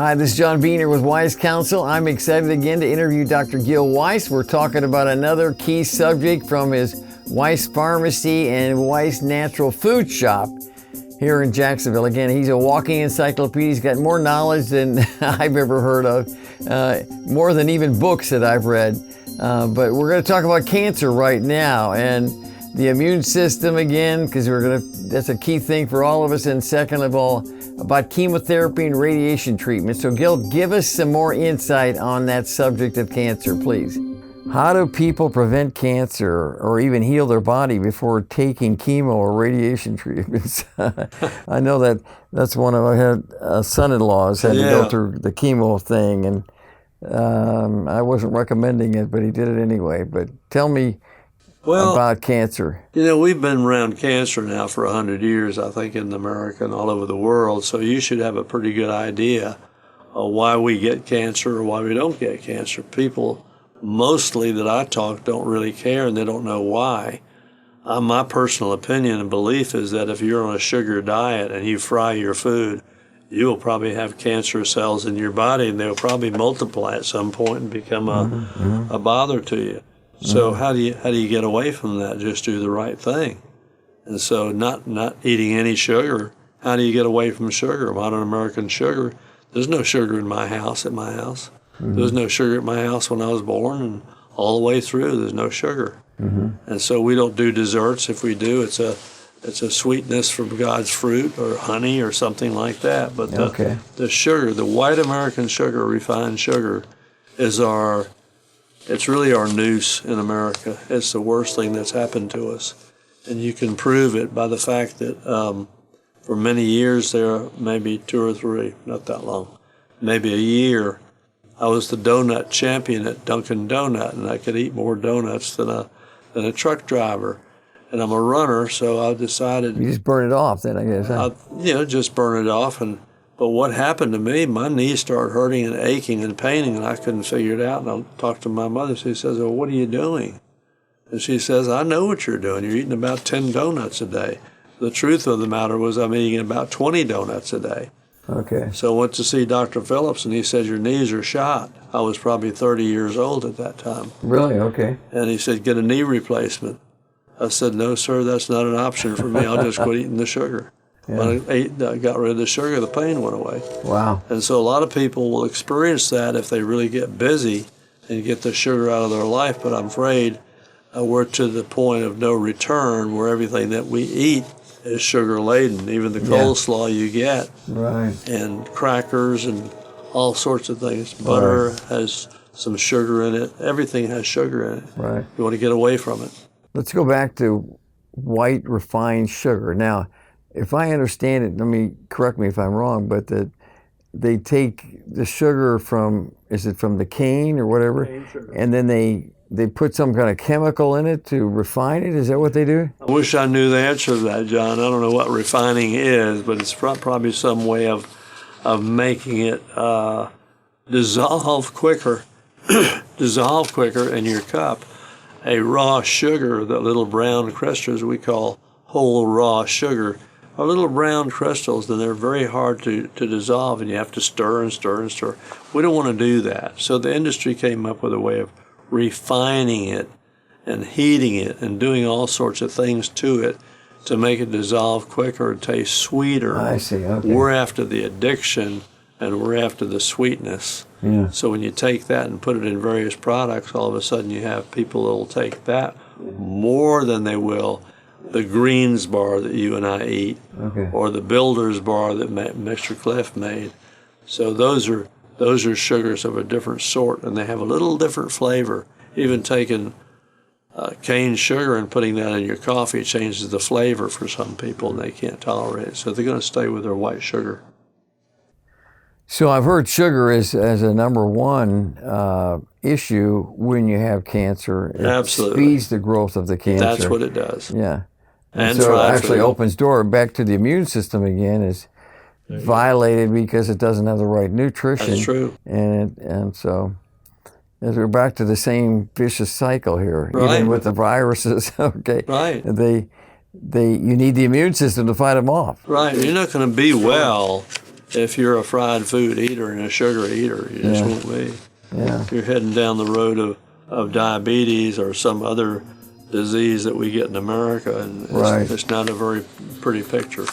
Hi, this is John Beener with Weise Counsel. I'm excited again to interview Dr. Gill Weise. We're talking about another key subject from his Weise Pharmacy and Weise Natural Food Shop here in Jacksonville. Again, he's a walking encyclopedia. He's got more knowledge than I've ever heard of, more than even books that I've read. But we're going to talk about cancer right now and the immune system again, because that's a key thing for all of us. And second of all, about chemotherapy and radiation treatment. So Gill, give us some more insight on that subject of cancer, please. How do people prevent cancer or even heal their body before taking chemo or radiation treatments? I know that's one of my son-in-laws had to go through the chemo thing, and I wasn't recommending it, but he did it anyway. But tell me about cancer. You know, we've been around cancer now for 100 years, I think, in America and all over the world, so you should have a pretty good idea of why we get cancer or why we don't get cancer. People mostly that I talk don't really care, and they don't know why. My personal opinion and belief is that if you're on a sugar diet and you fry your food, you will probably have cancer cells in your body, and they'll probably multiply at some point and become a bother to you. So how do you get away from that? Just do the right thing. And so not eating any sugar. How do you get away from sugar? Modern American sugar. There's no sugar in my house, at my house. There was no sugar at my house when I was born, and all the way through there's no sugar. And so we don't do desserts. If we do, it's a sweetness from God's fruit or honey or something like that. But the sugar, the white American sugar, refined sugar, it's really our noose in America. It's the worst thing that's happened to us. And you can prove it by the fact that for many years there, maybe 2 or 3, not that long, maybe a year, I was the donut champion at Dunkin' Donut, and I could eat more donuts than a truck driver. And I'm a runner, so I decided... You just burn it off then, I guess. Huh? Just burn it off. But what happened to me, my knees started hurting and aching and paining, and I couldn't figure it out. And I talked to my mother. She says, well, what are you doing? And she says, I know what you're doing. You're eating about 10 donuts a day. The truth of the matter was I'm eating about 20 donuts a day. Okay. So I went to see Dr. Phillips, and he said, your knees are shot. I was probably 30 years old at that time. Really? Okay. And he said, get a knee replacement. I said, no, sir, that's not an option for me. I'll just quit eating the sugar. Yeah. When I got rid of the sugar, the pain went away. Wow. And so a lot of people will experience that if they really get busy and get the sugar out of their life. But I'm afraid we're to the point of no return where everything that we eat is sugar-laden, even the coleslaw you get. Right. And crackers and all sorts of things. Butter has some sugar in it. Everything has sugar in it. Right. You want to get away from it. Let's go back to white refined sugar. Now, if I understand it, correct me if I'm wrong, but that they take the sugar from the cane or whatever, and then they put some kind of chemical in it to refine it? Is that what they do? I wish I knew the answer to that, John. I don't know what refining is, but it's probably some way of making it dissolve quicker in your cup. A raw sugar, the little brown crystals we call whole raw sugar, are little brown crystals, and they're very hard to dissolve, and you have to stir and stir and stir. We don't want to do that. So the industry came up with a way of refining it and heating it and doing all sorts of things to it to make it dissolve quicker and taste sweeter. I see, okay. We're after the addiction, and we're after the sweetness. Yeah. So when you take that and put it in various products, all of a sudden you have people that will take that more than they will the Greens bar that you and I eat, or the Builder's bar that Mr. Cliff made. So those are sugars of a different sort, and they have a little different flavor. Even taking cane sugar and putting that in your coffee changes the flavor for some people, and they can't tolerate it. So they're going to stay with their white sugar. So I've heard sugar is as a number one issue when you have cancer. It Absolutely. Speeds the growth of the cancer. That's what it does. Yeah. And so it actually opens door back to the immune system again. Is violated because it doesn't have the right nutrition. That's true. And so as we're back to the same vicious cycle here, even with the viruses. Okay. Right. You need the immune system to fight them off. Right. You're not going to be well if you're a fried food eater and a sugar eater. You just won't be. Yeah. You're heading down the road of diabetes or some other disease that we get in America, and it's not a very pretty picture.